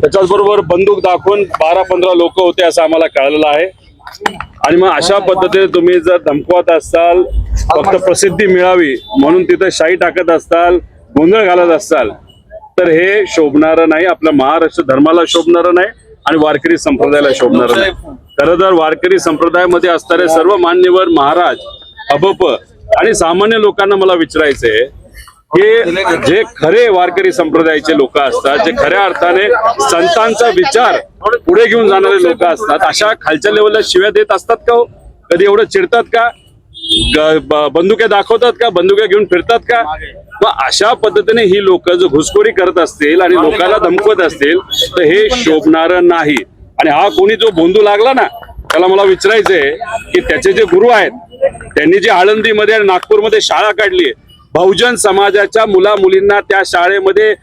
त्याच्याचबरोबर बंदूक दाखवून 12-15 लोक होते असं आम्हाला कळलेलं आहे। आणि मग अशा पद्धतीने तुम्ही जर धमकवत असाल, फक्त प्रसिद्धी मिळावी म्हणून तिथे शाई टाकत असाल, गोंधळ घालत असाल, तर हे शोभणारं नाही, आपल्या महाराष्ट्र धर्माला शोभणारं नाही आणि वारकरी संप्रदायाला शोभणारं नाही। खरं तर वारकरी संप्रदायामध्ये असणारे सर्व मान्यवर महाराज, अबप आणि सामान्य लोकांना मला विचारायचंय की जे खरे वारकरी संप्रदायाचे लोक असतात, जे खऱ्या अर्थाने संतांचा विचार पुढे घेऊन जाणारे लोक असतात, अशा खालच्या लेवलला शिव्या देत असतात का हो? कधी एवढं चिडतात का? बंदुके दाखवतात का? बंदुके घेऊन फिरतात का? मग अशा पद्धतीने ही लोक जर घुसखोरी करत असतील आणि लोकांना धमकवत असतील तर हे शोभणारं नाही। आणि हा कोणी जो बोंदू लागला ना, त्याला मला विचारायचंय की त्याचे जे गुरु आहेत त्यांनी जे आळंदीमध्ये आणि नागपूरमध्ये शाळा काढली, बहुजन समाजाच्या मुला मुलींना त्या शाळेमध्ये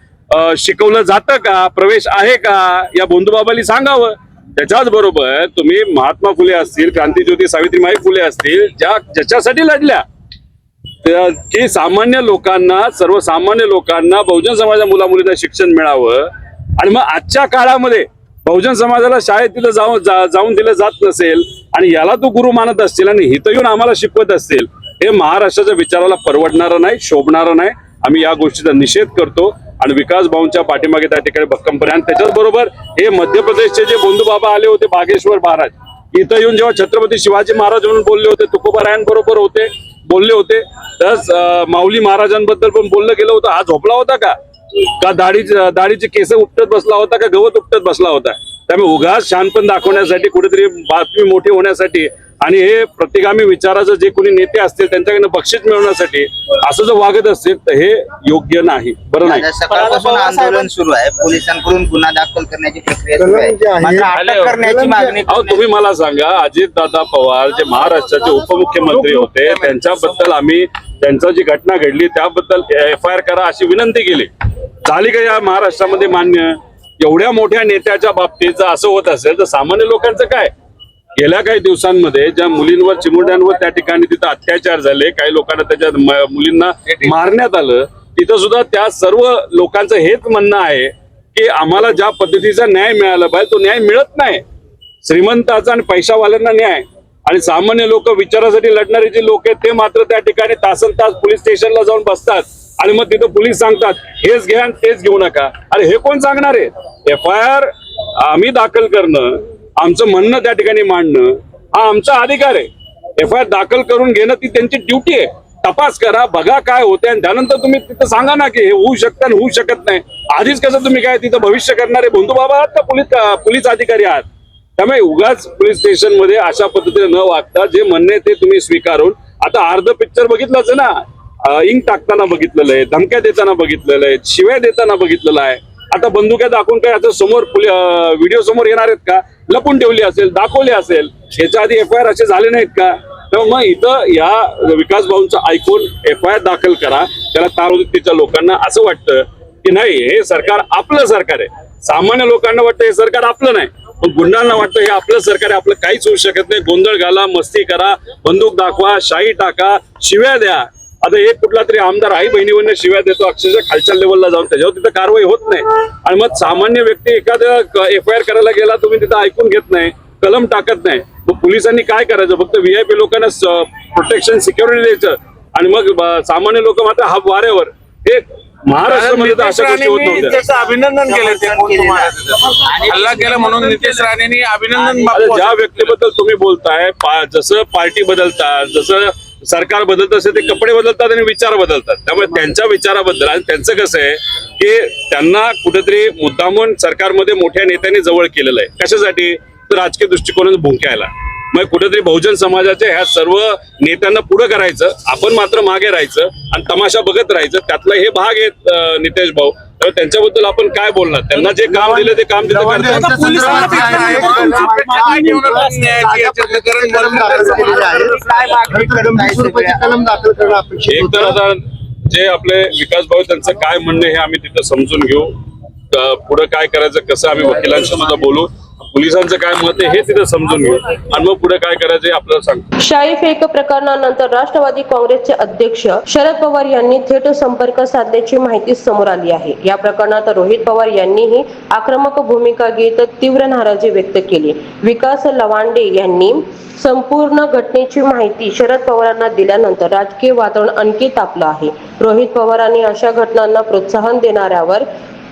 शिकवलं जातं का? प्रवेश आहे का? या बोंधूबाबांनी सांगावं। त्याच्याच बरोबर तुम्ही महात्मा फुले असतील, क्रांतीज्योती सावित्रीबाई फुले असतील, ज्याच्यासाठी लढल्या की सामान्य लोकांना, सर्वसामान्य लोकांना, बहुजन समाजाच्या मुला मुलींना शिक्षण मिळावं, आणि मग आजच्या काळामध्ये बहुजन समाजाला शाळेत तिथं जाऊन दिलं जात नसेल आणि याला तू गुरु मानत असतील आणि इथं येऊन आम्हाला शिकवत असतील, हे महाराष्ट्राच्या विचाराला परवडणारं नाही, शोभणारं नाही। आम्ही या गोष्टीचा निषेध करतो आणि विकास भाऊंच्या पाठीमागे त्या ठिकाणी भक्कमपणे। आणि त्याच्याच बरोबर हे मध्य प्रदेशचे जे बोंधूबाबा आले होते, बागेश्वर महाराज, इथं येऊन जेव्हा छत्रपती शिवाजी महाराज म्हणून बोलले होते, तुकोबारायांबरोबर होते, बोलले होते, तर माऊली महाराजांबद्दल पण बोललं गेलं होतं। हा झोपला होता का दाढीचे केस उपटत बसला होता का गवत उपटत बसला होता? त्यामुळे उगाच शहाणपण दाखवण्यासाठी, कुठेतरी बातमी मोठी होण्यासाठी आणि हे प्रतिगामी विचाराचं जे कोणी नेते असतील त्यांच्याकडनं बक्षीस मिळवण्यासाठी असं जर वागत असतील तर हे योग्य नाही, बरं नाही। सकाळपासून आंदोलन सुरू आहे, पोलिसांकडून गुन्हा दाखल करण्याची प्रक्रिया सुरू आहे, मात्र अटक करण्याची मागणी। तुम्ही मला सांगा, अजितदादा पवार जे महाराष्ट्राचे उपमुख्यमंत्री होते त्यांच्याबद्दल आम्ही, त्यांचं जी घटना घडली त्याबद्दल FIR करा अशी विनंती केली, झाली का या महाराष्ट्रामध्ये मान्य? एवढ्या मोठ्या नेत्याच्या बाबतीत जर असं होत असेल तर सामान्य लोकांचं काय? गेल्या काही दिवसांमध्ये ज्या मुलींवर, चिमुरड्यांवर त्या ठिकाणी तिथं अत्याचार झाले, काही लोकांना त्याच्या मुलींना मारण्यात आलं, तिथं सुद्धा त्या सर्व लोकांचं हेच म्हणणं आहे की आम्हाला ज्या पद्धतीचा न्याय मिळाला पाहिजे तो न्याय मिळत नाही। श्रीमंताचा आणि पैशावाल्यांना न्याय आणि सामान्य लोक, विचारासाठी लढणारे जे लोक आहेत ते मात्र त्या ठिकाणी तासनतास पोलीस स्टेशनला जाऊन बसतात आणि मग तिथं पोलीस सांगतात हेच घ्या आणि तेच घेऊ नका। अरे हे कोण सांगणार आहे? FIR आम्ही दाखल करणं, आमचं म्हणणं त्या ठिकाणी मांडणं हा आमचा अधिकार आहे। FIR दाखल करून घेणं ती त्यांची ड्युटी आहे। तपास करा, बघा काय होते आणि त्यानंतर तुम्ही तिथं सांगा ना की हे होऊ शकतं आणि होऊ शकत नाही। आधीच कसं तुम्ही काय तिथं भविष्य करणारे बोंधूबाबा आहात का पोलीस अधिकारी आहात? त्यामुळे उगाच पोलीस स्टेशन मध्ये अशा पद्धतीने न वागता जे म्हणणे ते तुम्ही स्वीकारून, आता अर्ध पिक्चर बघितलंच ना, इंक टाकताना बघितलेलं आहे, धमक्या देताना बघितलेलं आहे, शिव्या देताना बघितलेलं आहे, आता बंदुक्या दाखवून काय आता समोर व्हिडिओ समोर येणार आहेत का? लपून ठेवली असेल, दाखवली असेल, याच्या आधी FIR असे झाले नाहीत का? तर मग इथं या विकास भाऊंचं ऐकून FIR दाखल करा। त्याला तारवृत्तीच्या लोकांना असं वाटतं की नाही हे सरकार आपलं सरकार आहे, सामान्य लोकांना वाटतं हे सरकार आपलं नाही, पण गुंडांना वाटतं हे आपलं सरकार आहे, आपलं काहीच होऊ शकत नाही। गोंधळ घाला, मस्ती करा, बंदूक दाखवा, शाई टाका, शिव्या द्या। आता एक कुठला तरी आमदार आई बहिणीवरनं शिव्या देतो अक्षरशः खालच्या लेवलला जाऊन, त्याच्यावर तिथं कारवाई होत नाही आणि मग सामान्य व्यक्ती एखाद्या FIR करायला गेला, तुम्ही तिथं ऐकून घेत नाही, कलम टाकत नाही, मग पोलिसांनी काय करायचं? फक्त VIP लोकांना प्रोटेक्शन, सिक्युरिटी द्यायचं आणि मग सामान्य लोक मात्र हा वाऱ्यावर। हे महाराष्ट्रामध्ये तर अशा गोष्टी होत नव्हत्या। अभिनंदन केलं ते हल्ला केला म्हणून नितेश राणेंनी अभिनंदन। ज्या व्यक्तीबद्दल तुम्ही बोलताय, जसं पार्टी बदलतात, जसं सरकार बदलत असे ते कपडे बदलतात आणि विचार बदलतात, त्यामुळे त्यांच्या विचाराबद्दल आणि त्यांचं कसं आहे की त्यांना कुठेतरी मुद्दामून सरकारमध्ये मोठ्या नेत्यांनी जवळ केलेलं आहे, कशासाठी? तर राजकीय दृष्टिकोनातून भुंकायला। मग कुठेतरी बहुजन समाजाच्या ह्या सर्व नेत्यांना पुढे करायचं, आपण मात्र मागे राहायचं आणि तमाशा बघत राहायचं, त्यातला हे भाग आहेत नितेश भाऊ। तर त्यांच्याबद्दल आपण काय बोलणार? त्यांना जे काम दिलं ते काम तिथं करतात। एक तर आता जे आपले विकास भाऊ त्यांचं काय म्हणणं हे आम्ही तिथं समजून घेऊ, पुढे काय करायचं, कसं आम्ही वकिलांशी सुद्धा बोलू। पोलिसांचं काय मत आहे हे तिथे समजून घेऊ आणि मग पुढे काय करायचं हे आपल्याला सांगतो. शाई फेक प्रकरणानंतर राष्ट्रवादी काँग्रेसचे अध्यक्ष शरद पवार यांनी थेट संपर्क साधल्याची माहिती समोर आली आहे. या प्रकरणात रोहित पवार यांनीही आक्रमक भूमिका घेत तीव्र नाराजी व्यक्त केली. विकास लवांडे यांनी संपूर्ण घटनेची माहिती शरद पवारांना दिल्यानंतर राजकीय वातावरण आणखी तापलं आहे. रोहित पवारांनी अशा घटनांना प्रोत्साहन देणाऱ्यावर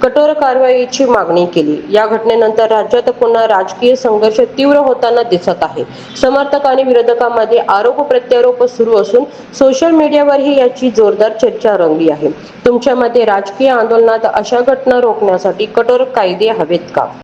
कठोर कारवाईची मागणी केली. या घटनेनंतर राज्यात पुन्हा राजकीय संघर्ष तीव्र होताना दिसत आहे. समर्थक आणि विरोधकांमध्ये आरोप प्रत्यारोप सुरू असून सोशल मीडियावरही याची जोरदार चर्चा रंगली आहे. तुमच्या मते राजकीय आंदोलनात अशा घटना रोखण्यासाठी कठोर कायदे हवेत का?